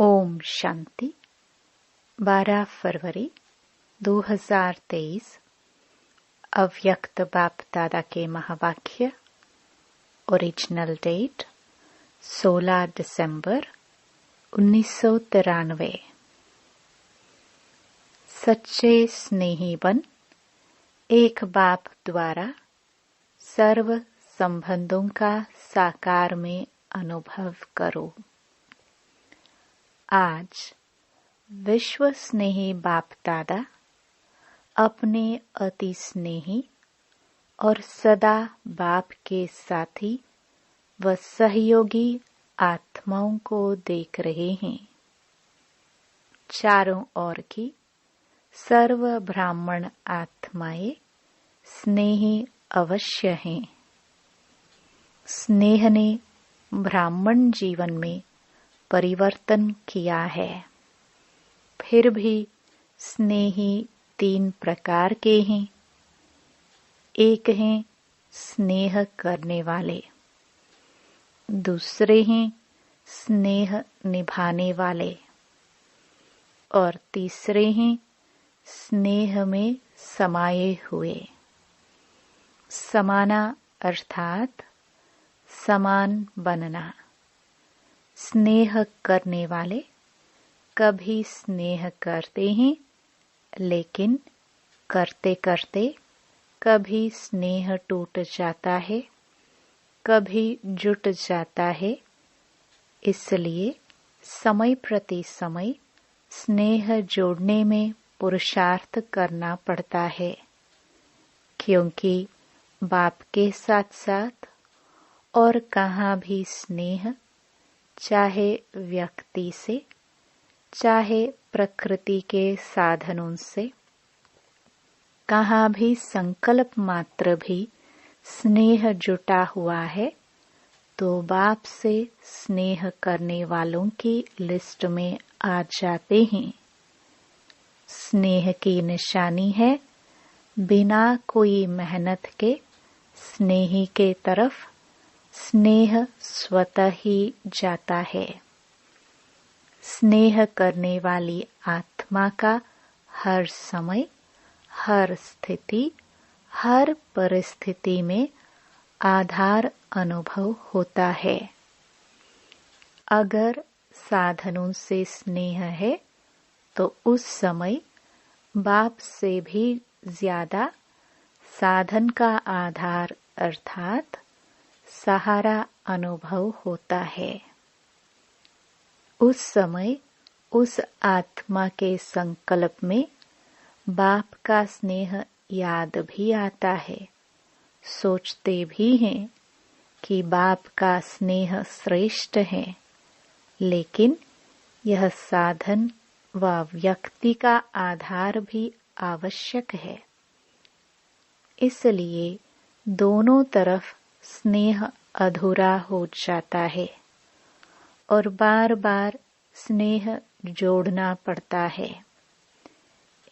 ओम शांति। 12 फरवरी 2023 अव्यक्त बाप दादा के महावाक्य। ओरिजिनल डेट 16 दिसंबर 1993। सच्चे स्नेही बन एक बाप द्वारा सर्व संबंधों का साकार में अनुभव करो। आज विश्व स्नेही बाप दादा अपने अति स्नेही और सदा बाप के साथी व सहयोगी आत्माओं को देख रहे हैं। चारों ओर की सर्व ब्राह्मण आत्माएं स्नेही अवश्य हैं। स्नेह ने ब्राह्मण जीवन में परिवर्तन किया है। फिर भी स्नेही 3 प्रकार के हैं। एक हैं स्नेह करने वाले, दूसरे हैं स्नेह निभाने वाले और तीसरे हैं स्नेह में समाये हुए। समाना अर्थात समान बनना। स्नेह करने वाले कभी स्नेह करते हैं, लेकिन करते करते कभी स्नेह टूट जाता है, कभी जुट जाता है। इसलिए समय प्रति समय स्नेह जोड़ने में पुरुषार्थ करना पड़ता है, क्योंकि बाप के साथ साथ और कहाँ भी स्नेह, चाहे व्यक्ति से, चाहे प्रकृति के साधनों से, कहाँ भी संकल्प मात्र भी स्नेह जुटा हुआ है तो बाप से स्नेह करने वालों की लिस्ट में आ जाते हैं। स्नेह की निशानी है बिना कोई मेहनत के स्नेही के तरफ स्नेह स्वतः ही जाता है। स्नेह करने वाली आत्मा का हर समय, हर स्थिति, हर परिस्थिति में आधार अनुभव होता है। अगर साधनों से स्नेह है तो उस समय बाप से भी ज्यादा साधन का आधार अर्थात सहारा अनुभव होता है। उस समय उस आत्मा के संकल्प में बाप का स्नेह याद भी आता है। सोचते भी हैं कि बाप का स्नेह श्रेष्ठ है, लेकिन यह साधन व व्यक्ति का आधार भी आवश्यक है। इसलिए दोनों तरफ स्नेह अधूरा हो जाता है और बार बार स्नेह जोड़ना पड़ता है।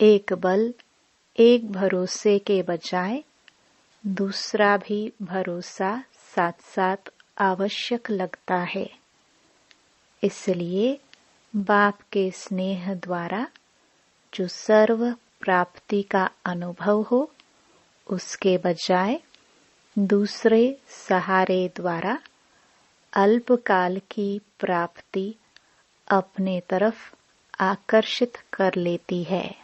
एक बल, एक भरोसे के बजाय दूसरा भी भरोसा साथ साथ आवश्यक लगता है। इसलिए बाप के स्नेह द्वारा जो सर्व प्राप्ति का अनुभव हो, उसके बजाय दूसरे सहारे द्वारा अल्पकाल की प्राप्ति अपने तरफ आकर्षित कर लेती है।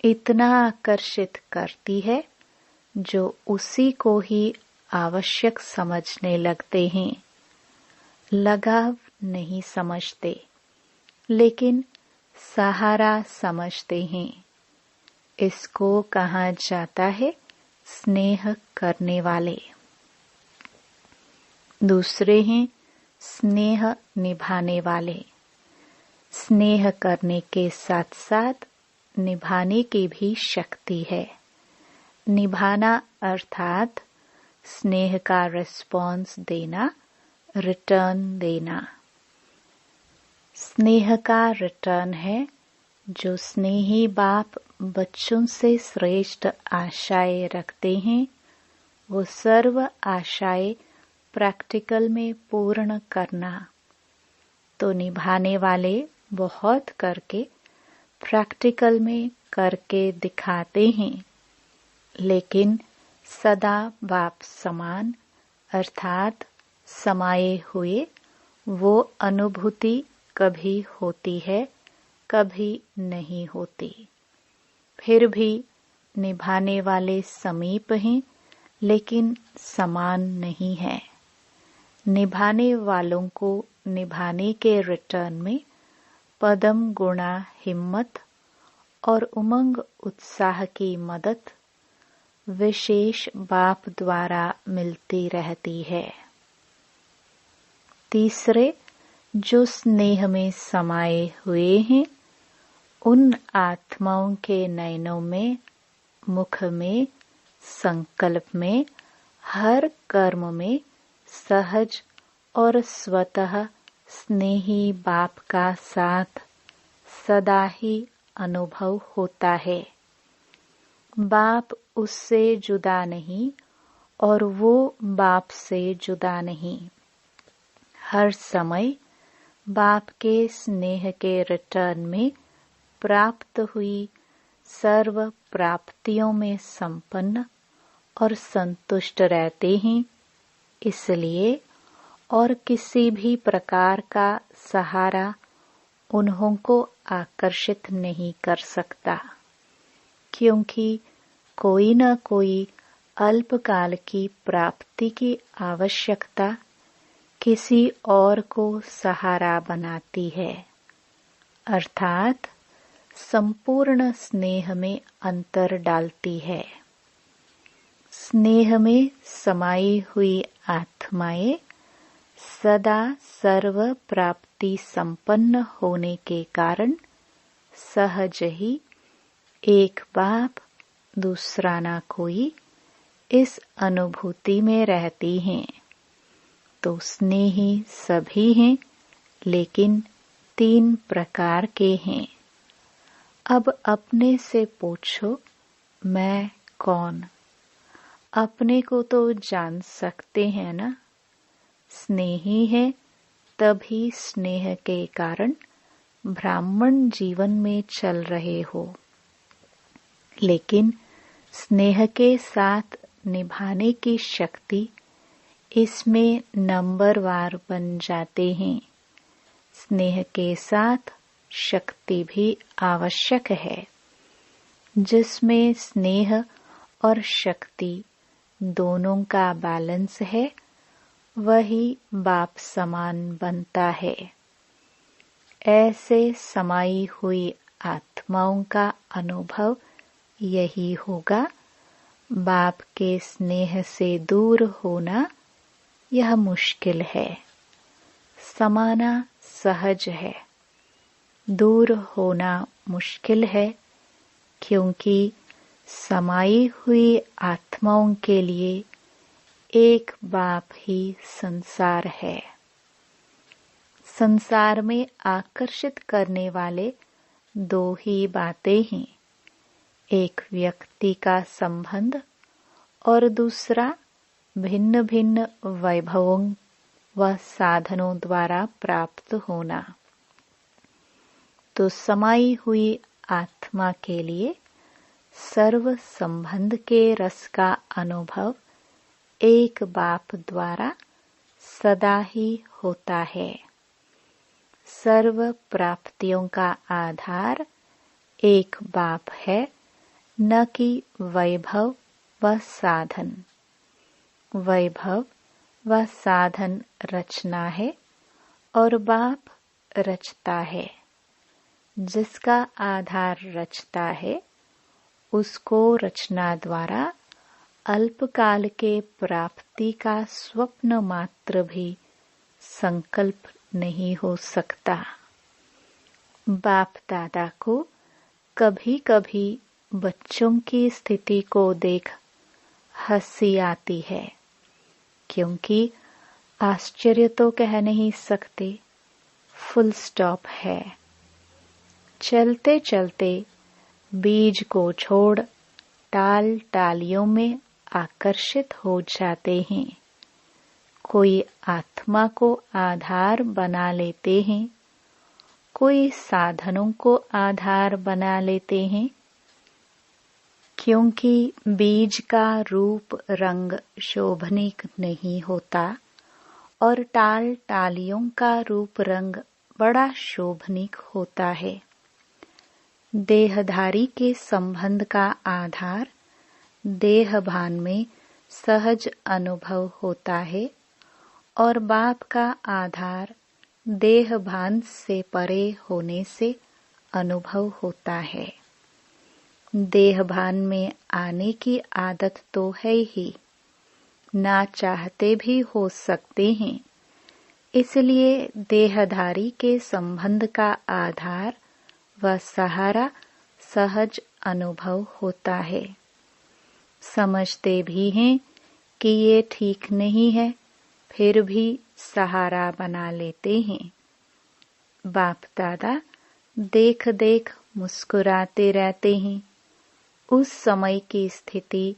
इतना आकर्षित करती है जो उसी को ही आवश्यक समझने लगते हैं। लगाव नहीं समझते, लेकिन सहारा समझते हैं। इसको कहा जाता है स्नेह करने वाले। दूसरे हैं स्नेह निभाने वाले। स्नेह करने के साथ साथ निभाने की भी शक्ति है। निभाना अर्थात स्नेह का रिस्पॉन्स देना, रिटर्न देना। स्नेह का रिटर्न है जो स्नेही बाप बच्चों से श्रेष्ठ आशाएं रखते हैं, वो सर्व आशाएं प्रैक्टिकल में पूर्ण करना। तो निभाने वाले बहुत करके प्रैक्टिकल में करके दिखाते हैं, लेकिन सदा बाप समान अर्थात समाये हुए वो अनुभूति कभी होती है, कभी नहीं होती। फिर भी निभाने वाले समीप हैं, लेकिन समान नहीं है। निभाने वालों को निभाने के रिटर्न में पदम गुणा हिम्मत और उमंग उत्साह की मदद विशेष बाप द्वारा मिलती रहती है। तीसरे, जो स्नेह में समाये हुए हैं, उन आत्माओं के नयनों में, मुख में, संकल्प में, हर कर्म में सहज और स्वतः स्नेही बाप का साथ सदा ही अनुभव होता है। बाप उससे जुदा नहीं और वो बाप से जुदा नहीं। हर समय बाप के स्नेह के रिटर्न में प्राप्त हुई सर्व प्राप्तियों में संपन्न और संतुष्ट रहते हैं। इसलिए और किसी भी प्रकार का सहारा उन्हों को आकर्षित नहीं कर सकता, क्योंकि कोई न कोई अल्पकाल की प्राप्ति की आवश्यकता किसी और को सहारा बनाती है, अर्थात संपूर्ण स्नेह में अंतर डालती है। स्नेह में समाई हुई आत्माएं सदा सर्व प्राप्ति संपन्न होने के कारण सहज ही एक बाप दूसरा ना कोई इस अनुभूति में रहती हैं। तो स्नेही सभी हैं, लेकिन 3 प्रकार के हैं। अब अपने से पूछो, मैं कौन? अपने को तो जान सकते हैं ना। स्नेही है, तभी स्नेह के कारण ब्राह्मण जीवन में चल रहे हो, लेकिन स्नेह के साथ निभाने की शक्ति इसमें नंबरवार बन जाते हैं। स्नेह के साथ शक्ति भी आवश्यक है। जिसमें स्नेह और शक्ति दोनों का बैलेंस है, वही बाप समान बनता है। ऐसे समाई हुई आत्माओं का अनुभव यही होगा। बाप के स्नेह से दूर होना यह मुश्किल है, समाना सहज है। दूर होना मुश्किल है, क्योंकि समाई हुई आत्माओं के लिए एक बाप ही संसार है। संसार में आकर्षित करने वाले 2 ही बातें हैं, एक व्यक्ति का संबंध और दूसरा भिन्न भिन्न वैभवों व साधनों द्वारा प्राप्त होना। तो समाई हुई आत्मा के लिए सर्व संबंध के रस का अनुभव एक बाप द्वारा सदा ही होता है। सर्व प्राप्तियों का आधार एक बाप है, न कि वैभव व साधन। वैभव व साधन रचना है और बाप रचता है। जिसका आधार रचता है, उसको रचना द्वारा अल्पकाल के प्राप्ति का स्वप्न मात्र भी संकल्प नहीं हो सकता। बाप दादा को कभी कभी बच्चों की स्थिति को देख हंसी आती है, क्योंकि आश्चर्य तो कह नहीं सकते, फुल स्टॉप है। चलते चलते बीज को छोड़ टाल टालियों में आकर्षित हो जाते हैं। कोई आत्मा को आधार बना लेते हैं, कोई साधनों को आधार बना लेते हैं, क्योंकि बीज का रूप रंग शोभनीक नहीं होता और टाल टालियों का रूप रंग बड़ा शोभनीक होता है। देहधारी के संबंध का आधार देह भान में सहज अनुभव होता है और बाप का आधार देह भान से परे होने से अनुभव होता है। देह भान में आने की आदत तो है ही, ना चाहते भी हो सकते हैं, इसलिए देहधारी के संबंध का आधार व सहारा सहज अनुभव होता है। समझते भी हैं कि ये ठीक नहीं है, फिर भी सहारा बना लेते हैं। बाप दादा देख देख मुस्कुराते रहते हैं। उस समय की स्थिति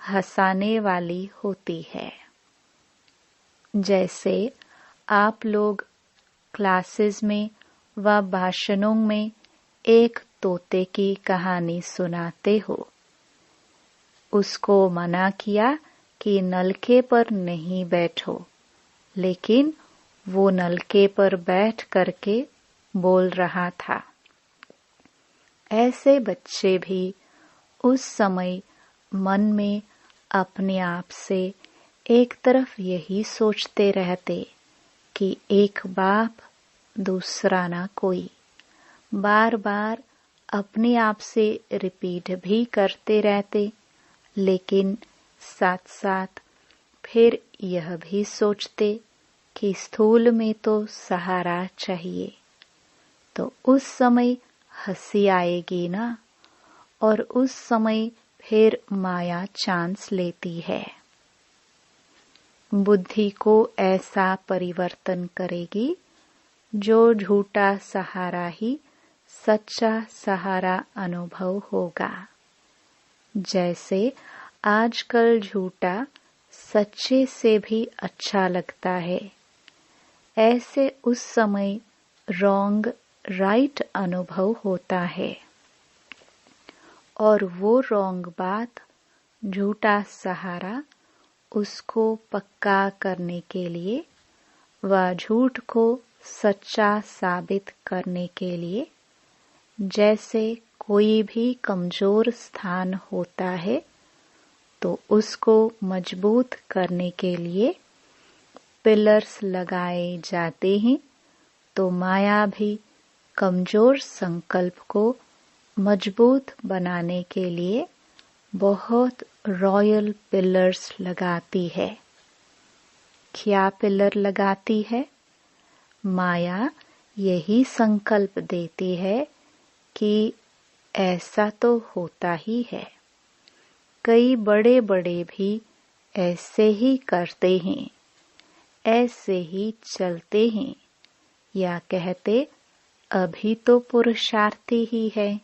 हंसाने वाली होती है। जैसे आप लोग क्लासेस में व भाषणों में एक तोते की कहानी सुनाते हो। उसको मना किया कि नलके पर नहीं बैठो, लेकिन वो नलके पर बैठ करके बोल रहा था। ऐसे बच्चे भी उस समय मन में अपने आप से एक तरफ यही सोचते रहते कि एक बाप दूसरा ना कोई, बार बार अपने आप से रिपीट भी करते रहते, लेकिन साथ साथ फिर यह भी सोचते कि स्थूल में तो सहारा चाहिए। तो उस समय हंसी आएगी ना, और उस समय फिर माया चांस लेती है। बुद्धि को ऐसा परिवर्तन करेगी जो झूठा सहारा ही सच्चा सहारा अनुभव होगा। जैसे आजकल झूठा सच्चे से भी अच्छा लगता है, ऐसे उस समय रॉन्ग राइट अनुभव होता है। और वो रॉन्ग बात, झूठा सहारा, उसको पक्का करने के लिए व झूठ को सच्चा साबित करने के लिए, जैसे कोई भी कमजोर स्थान होता है तो उसको मजबूत करने के लिए पिलर्स लगाए जाते हैं, तो माया भी कमजोर संकल्प को मजबूत बनाने के लिए बहुत रॉयल पिलर्स लगाती है। क्या पिलर लगाती है? माया यही संकल्प देती है कि ऐसा तो होता ही है, कई बड़े बड़े भी ऐसे ही करते हैं, ऐसे ही चलते हैं, या कहते अभी तो पुरुषार्थी ही है,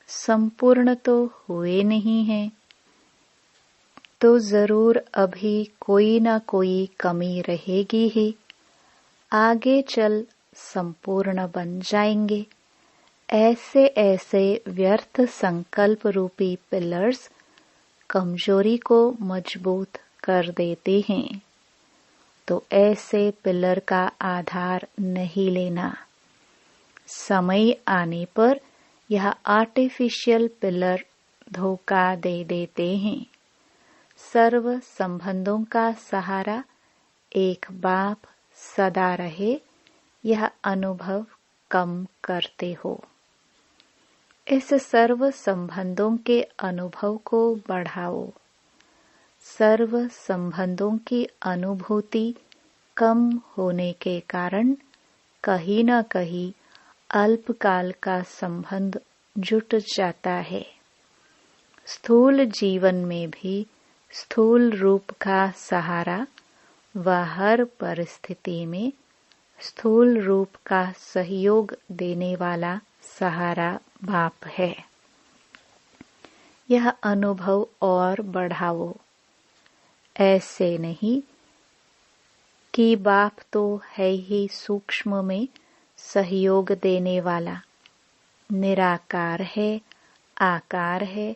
संपूर्ण तो हुए नहीं हैं, तो जरूर अभी कोई न कोई कमी रहेगी ही, आगे चल संपूर्ण बन जाएंगे। ऐसे ऐसे व्यर्थ संकल्प रूपी पिलर्स कमजोरी को मजबूत कर देते हैं। तो ऐसे पिलर का आधार नहीं लेना। समय आने पर यह आर्टिफिशियल पिलर धोखा दे देते हैं। सर्व संबंधों का सहारा एक बाप सदा रहे, यह अनुभव कम करते हो। इस सर्व संबंधों के अनुभव को बढ़ाओ। सर्व संबंधों की अनुभूति कम होने के कारण कहीं न कहीं अल्पकाल का संबंध जुट जाता है। स्थूल जीवन में भी स्थूल रूप का सहारा व हर परिस्थिति में स्थूल रूप का सहयोग देने वाला सहारा बाप है। यह अनुभव और बढ़ाओ। ऐसे नहीं कि बाप तो है ही सूक्ष्म में सहयोग देने वाला, निराकार है, आकार है,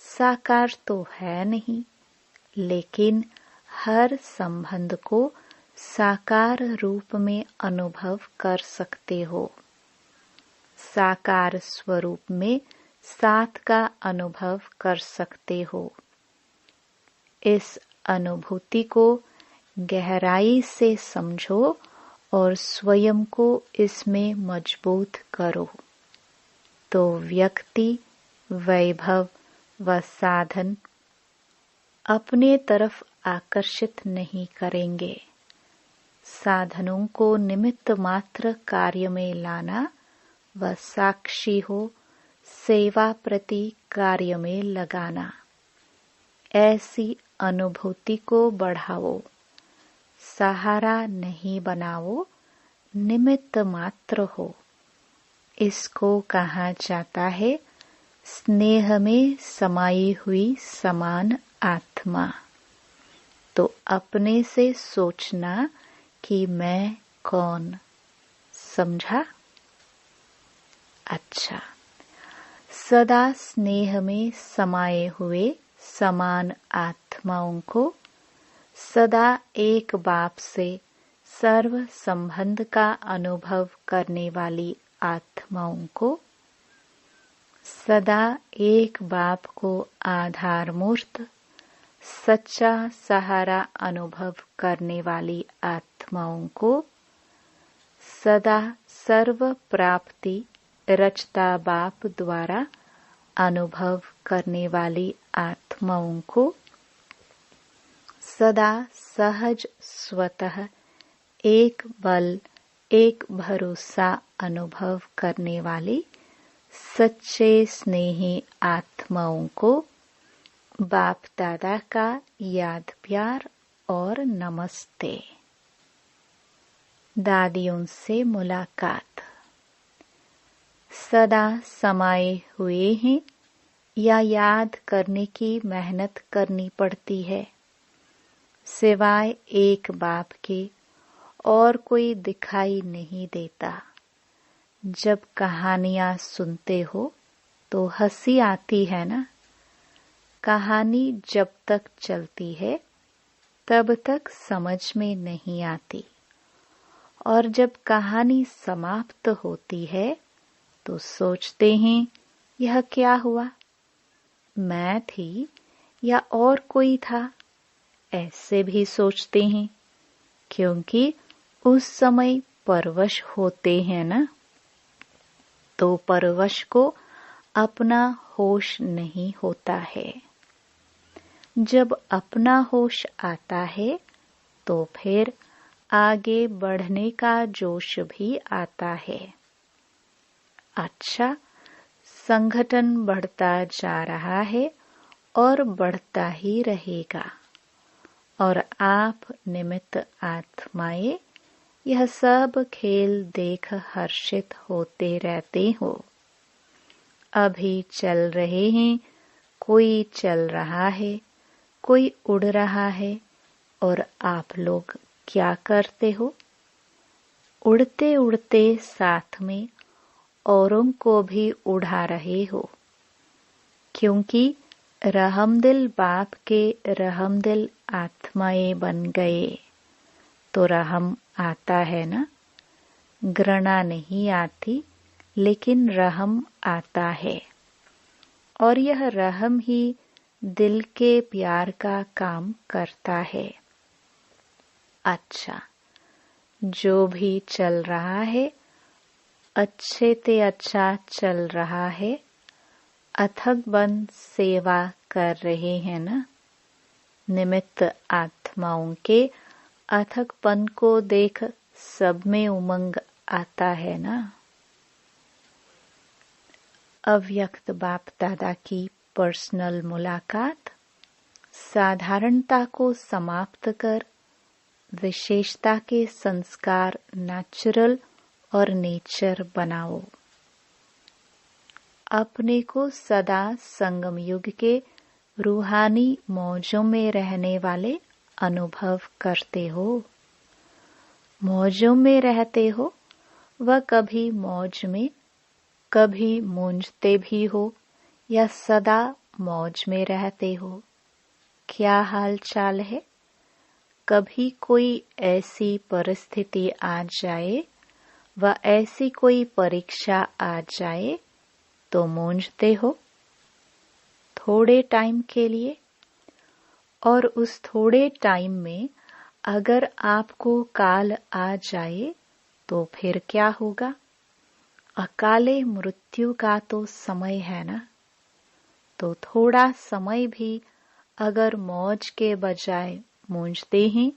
साकार तो है नहीं, लेकिन हर संबंध को साकार रूप में अनुभव कर सकते हो। साकार स्वरूप में साथ का अनुभव कर सकते हो। इस अनुभूति को गहराई से समझो और स्वयं को इसमें मजबूत करो, तो व्यक्ति, वैभव व साधन अपने तरफ आकर्षित नहीं करेंगे। साधनों को निमित्त मात्र कार्य में लाना व साक्षी हो सेवा प्रति कार्य में लगाना, ऐसी अनुभूति को बढ़ाओ। सहारा नहीं बनाओ, निमित्त मात्र हो। इसको कहा जाता है स्नेह में समाई हुई समान आत्मा। तो अपने से सोचना कि मैं कौन, समझा? अच्छा, सदा स्नेह में समाये हुए समान आत्माओं को, सदा एक बाप से सर्व संबंध का अनुभव करने वाली आत्माओं को, सदा एक बाप को आधार मूर्त सच्चा सहारा अनुभव करने वाली आत्माओं को, सदा सर्व प्राप्ति रचता बाप द्वारा अनुभव करने वाली आत्माओं को, सदा सहज स्वतः एक बल एक भरोसा अनुभव करने वाली सच्चे स्नेही आत्माओं को बाप दादा का याद प्यार और नमस्ते। दादियों से मुलाकात। सदा समाये हुए हैं या याद करने की मेहनत करनी पड़ती है? सिवाय एक बाप के और कोई दिखाई नहीं देता। जब कहानियां सुनते हो तो हंसी आती है ना? कहानी जब तक चलती है तब तक समझ में नहीं आती, और जब कहानी समाप्त होती है तो सोचते हैं यह क्या हुआ, मैं थी या और कोई था? ऐसे भी सोचते हैं क्योंकि उस समय परवश होते हैं ना, तो परवश को अपना होश नहीं होता है। जब अपना होश आता है तो फिर आगे बढ़ने का जोश भी आता है। अच्छा, संगठन बढ़ता जा रहा है और बढ़ता ही रहेगा, और आप निमित्त आत्माएं यह सब खेल देख हर्षित होते रहते हो। अभी चल रहे हैं, कोई चल रहा है, कोई उड़ रहा है, और आप लोग क्या करते हो? उड़ते उड़ते साथ में औरों को भी उड़ा रहे हो, क्योंकि रहमदिल बाप के रहमदिल आत्माएं बन गए तो रहम आता है ना? घृणा नहीं आती, लेकिन रहम आता है, और यह रहम ही दिल के प्यार का काम करता है। अच्छा, जो भी चल रहा है अच्छे ते अच्छा चल रहा है, अथक बन सेवा कर रहे हैं ना? निमित्त आत्माओं के अथकपन को देख सब में उमंग आता है ना? अव्यक्त बाप दादा की पर्सनल मुलाकात। साधारणता को समाप्त कर विशेषता के संस्कार नेचुरल और नेचर बनाओ। अपने को सदा संगम युग के रूहानी मौजों में रहने वाले अनुभव करते हो। मौजों में रहते हो व कभी मौज में, कभी मूंझते भी हो या सदा मौज में रहते हो, क्या हाल चाल है? कभी कोई ऐसी परिस्थिति आ जाए व ऐसी कोई परीक्षा आ जाए तो मूंझते हो थोड़े टाइम के लिए, और उस थोड़े टाइम में अगर आपको काल आ जाए तो फिर क्या होगा? अकाले मृत्यु का तो समय है ना। तो थोड़ा समय भी अगर मौज के बजाय मूंझते हैं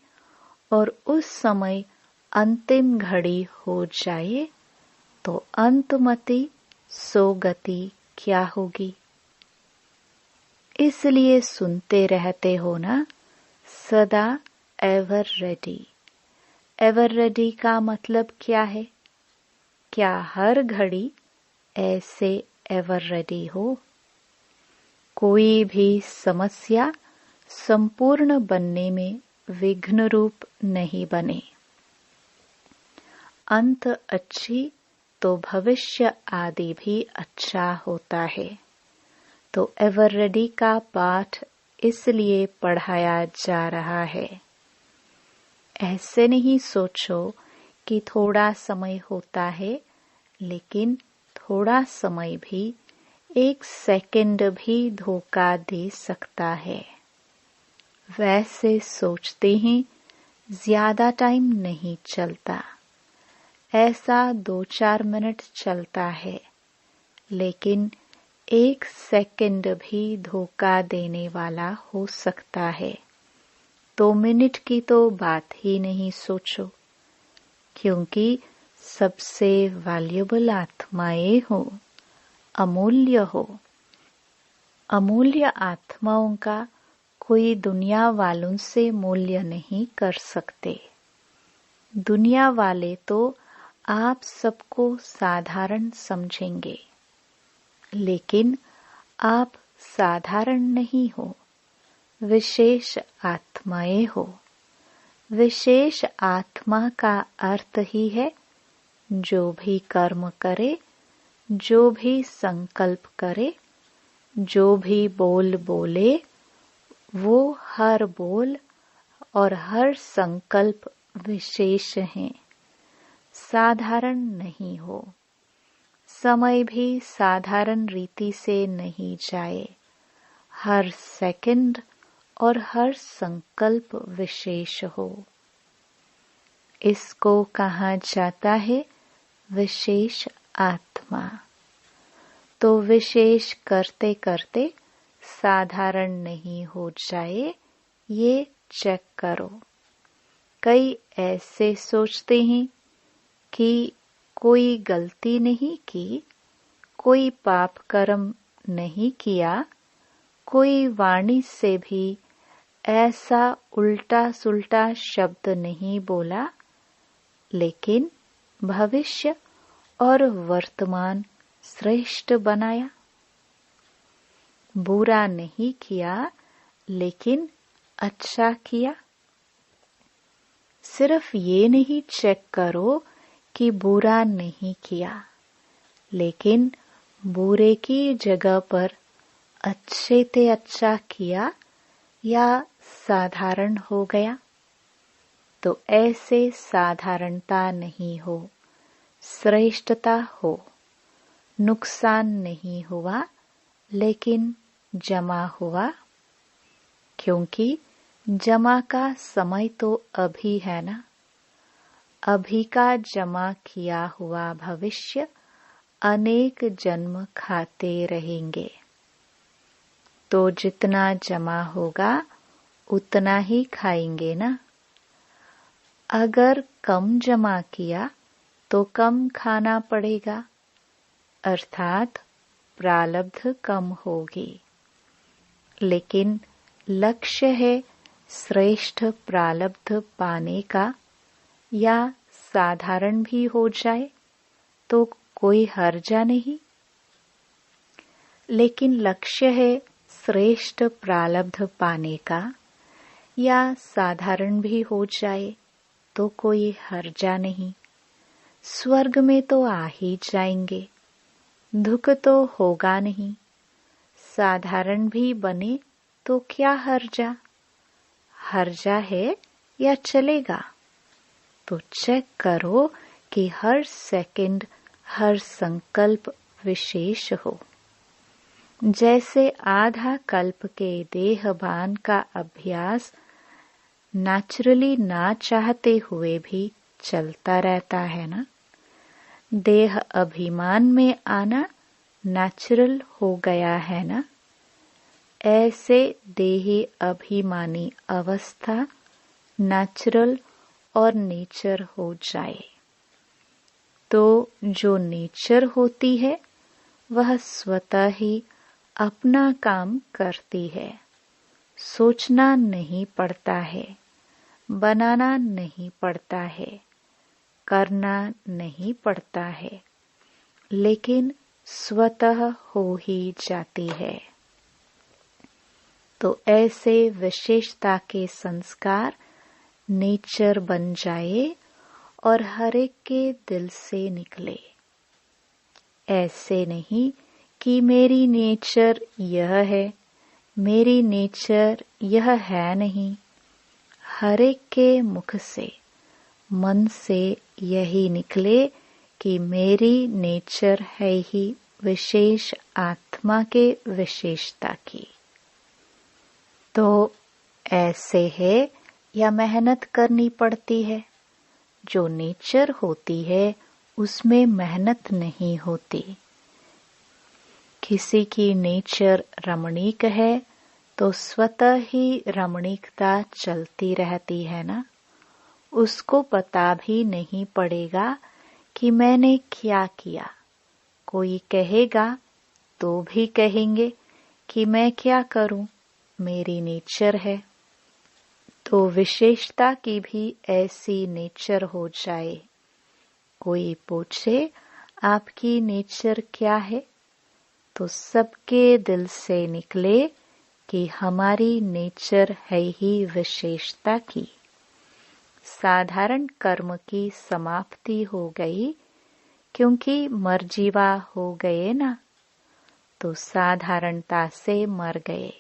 और उस समय अंतिम घड़ी हो जाए तो अंतमति सोगति क्या होगी? इसलिए सुनते रहते हो ना, सदा एवर रेडी। एवर रेडी का मतलब क्या है? क्या हर घड़ी ऐसे एवर रेडी हो? कोई भी समस्या संपूर्ण बनने में विघ्न रूप नहीं बने। अंत अच्छी तो भविष्य आदि भी अच्छा होता है। तो एवर रेडी का पाठ इसलिए पढ़ाया जा रहा है। ऐसे नहीं सोचो कि थोड़ा समय होता है, लेकिन थोड़ा समय भी 1 सेकंड भी धोखा दे सकता है। वैसे सोचते हैं ज्यादा टाइम नहीं चलता, ऐसा 2-4 मिनट चलता है, लेकिन 1 सेकंड भी धोखा देने वाला हो सकता है। 2 मिनट की तो बात ही नहीं सोचो, क्योंकि सबसे वैल्यूएबल आत्माएं हो, अमूल्य हो। अमूल्य आत्माओं का कोई दुनिया वालों से मूल्य नहीं कर सकते। दुनिया वाले तो आप सबको साधारण समझेंगे, लेकिन आप साधारण नहीं हो, विशेष आत्माएं हो। विशेष आत्मा का अर्थ ही है जो भी कर्म करे, जो भी संकल्प करे, जो भी बोल बोले, वो हर बोल और हर संकल्प विशेष हैं, साधारण नहीं हो। समय भी साधारण रीति से नहीं जाए। हर सेकंड और हर संकल्प विशेष हो। इसको कहा जाता है विशेष आत्मा। तो विशेष करते करते साधारण नहीं हो जाए, ये चेक करो। कई ऐसे सोचते हैं कि कोई गलती नहीं की, कोई पाप कर्म नहीं किया, कोई वाणी से भी ऐसा उल्टा सुल्टा शब्द नहीं बोला, लेकिन भविष्य और वर्तमान श्रेष्ठ बनाया। बुरा नहीं किया, लेकिन अच्छा किया। सिर्फ ये नहीं चेक करो कि बुरा नहीं किया, लेकिन बुरे की जगह पर अच्छे से अच्छा किया या साधारण हो गया। तो ऐसे साधारणता नहीं हो, श्रेष्ठता हो। नुकसान नहीं हुआ, लेकिन जमा हुआ, क्योंकि जमा का समय तो अभी है ना। अभी का जमा किया हुआ भविष्य अनेक जन्म खाते रहेंगे। तो जितना जमा होगा उतना ही खाएंगे ना। अगर कम जमा किया तो कम खाना पड़ेगा, अर्थात प्रारब्ध कम होगी। लेकिन लक्ष्य है श्रेष्ठ प्रारब्ध पाने का, या साधारण भी हो जाए तो कोई हर्जा नहीं। लेकिन लक्ष्य है श्रेष्ठ प्रारब्ध पाने का, या साधारण भी हो जाए तो कोई हर्जा नहीं, स्वर्ग में तो आ ही जाएंगे, दुख तो होगा नहीं। साधारण भी बने तो क्या हर्जा, हर्जा है या चलेगा। तो चेक करो कि हर सेकंड, हर संकल्प विशेष हो। जैसे आधा कल्प के देहभान का अभ्यास नेचुरली ना चाहते हुए भी चलता रहता है ना, देह अभिमान में आना नेचुरल हो गया है ना, ऐसे देही अभिमानी अवस्था नेचुरल और नेचर हो जाए तो जो नेचर होती है वह स्वतः ही अपना काम करती है। सोचना नहीं पड़ता है, बनाना नहीं पड़ता है, करना नहीं पड़ता है, लेकिन स्वतः हो ही जाती है। तो ऐसे विशेषता के संस्कार नेचर बन जाए और हर एक के दिल से निकले। ऐसे नहीं कि मेरी नेचर यह है, मेरी नेचर यह है नहीं। हर एक के मुख से, मन से यही निकले कि मेरी नेचर है ही विशेष आत्मा के विशेषता की। तो ऐसे है या मेहनत करनी पड़ती है। जो नेचर होती है उसमें मेहनत नहीं होती। किसी की नेचर रमणीक है तो स्वतः ही रमणीकता चलती रहती है ना, उसको पता भी नहीं पड़ेगा कि मैंने क्या किया। कोई कहेगा तो भी कहेंगे कि मैं क्या करूं, मेरी नेचर है। तो विशेषता की भी ऐसी नेचर हो जाए। कोई पूछे आपकी नेचर क्या है, तो सबके दिल से निकले कि हमारी नेचर है ही विशेषता की। साधारण कर्म की समाप्ति हो गई, क्योंकि मरजीवा हो गए ना, तो साधारणता से मर गए।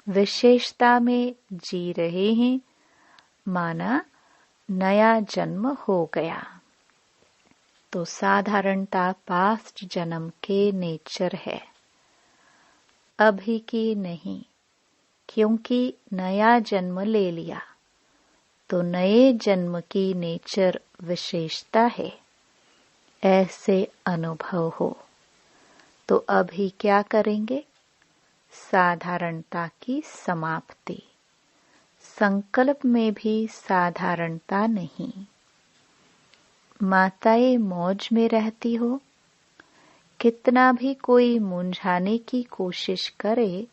विशेषता में जी रहे हैं, माना नया जन्म हो गया। तो साधारणता पास्ट जन्म के नेचर है, अभी की नहीं। क्योंकि नया जन्म ले लिया तो नए जन्म की नेचर विशेषता है, ऐसे अनुभव हो। तो अभी क्या करेंगे? साधारणता की समाप्ति। संकल्प में भी साधारणता नहीं। माताएं मौज में रहती हो, कितना भी कोई मुंझाने की कोशिश करे,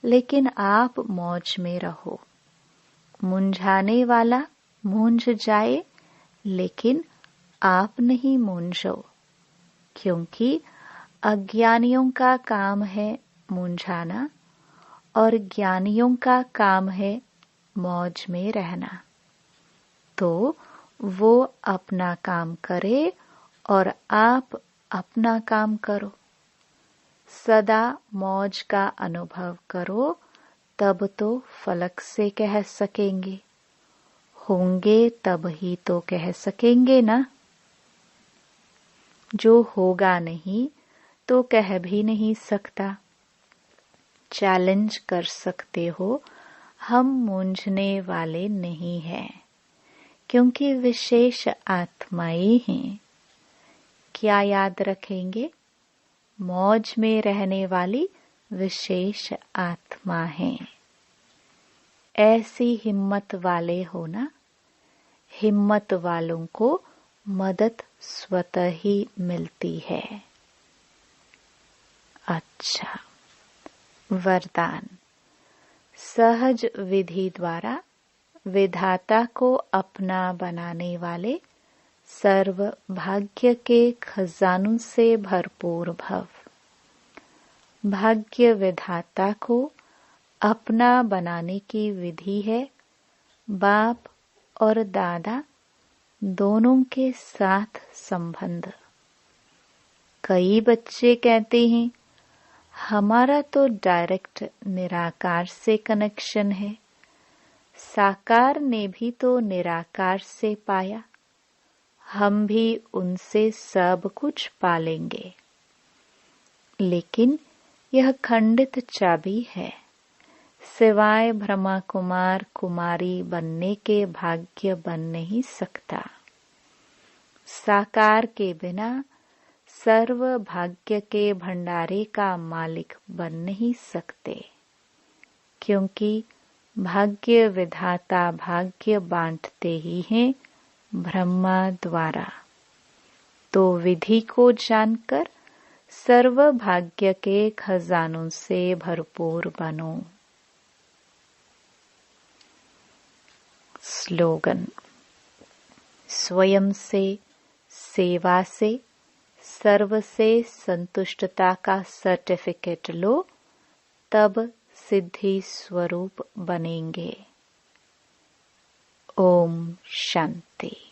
लेकिन आप मौज में रहो। मुंझाने वाला मूंझ जाए, लेकिन आप नहीं मूंझो, क्योंकि अज्ञानियों का काम है मुंझाना और ज्ञानियों का काम है मौज में रहना। तो वो अपना काम करे और आप अपना काम करो। सदा मौज का अनुभव करो, तब तो फलक से कह सकेंगे। होंगे तब ही तो कह सकेंगे ना। जो होगा नहीं तो कह भी नहीं सकता। चैलेंज कर सकते हो, हम मूंझने वाले नहीं हैं, क्योंकि विशेष आत्माएं हैं। क्या याद रखेंगे? मौज में रहने वाली विशेष आत्मा है। ऐसी हिम्मत वाले हो ना। हिम्मत वालों को मदद स्वतः ही मिलती है। अच्छा, वरदान। सहज विधि द्वारा विधाता को अपना बनाने वाले सर्व भाग्य के खजानों से भरपूर भव। भाग्य विधाता को अपना बनाने की विधि है बाप और दादा दोनों के साथ संबंध। कई बच्चे कहते हैं हमारा तो डायरेक्ट निराकार से कनेक्शन है, साकार ने भी तो निराकार से पाया, हम भी उनसे सब कुछ पालेंगे। लेकिन यह खंडित चाबी है, सिवाय ब्रह्मा कुमार कुमारी बनने के भाग्य बन नहीं सकता। साकार के बिना सर्व भाग्य के भंडारे का मालिक बन नहीं सकते, क्योंकि भाग्य विधाता भाग्य बांटते ही हैं ब्रह्मा द्वारा। तो विधि को जानकर सर्व भाग्य के खजानों से भरपूर बनो। स्लोगन। स्वयं से, सेवा से, सर्व से संतुष्टता का सर्टिफिकेट लो, तब सिद्धि स्वरूप बनेंगे। ओम शांति।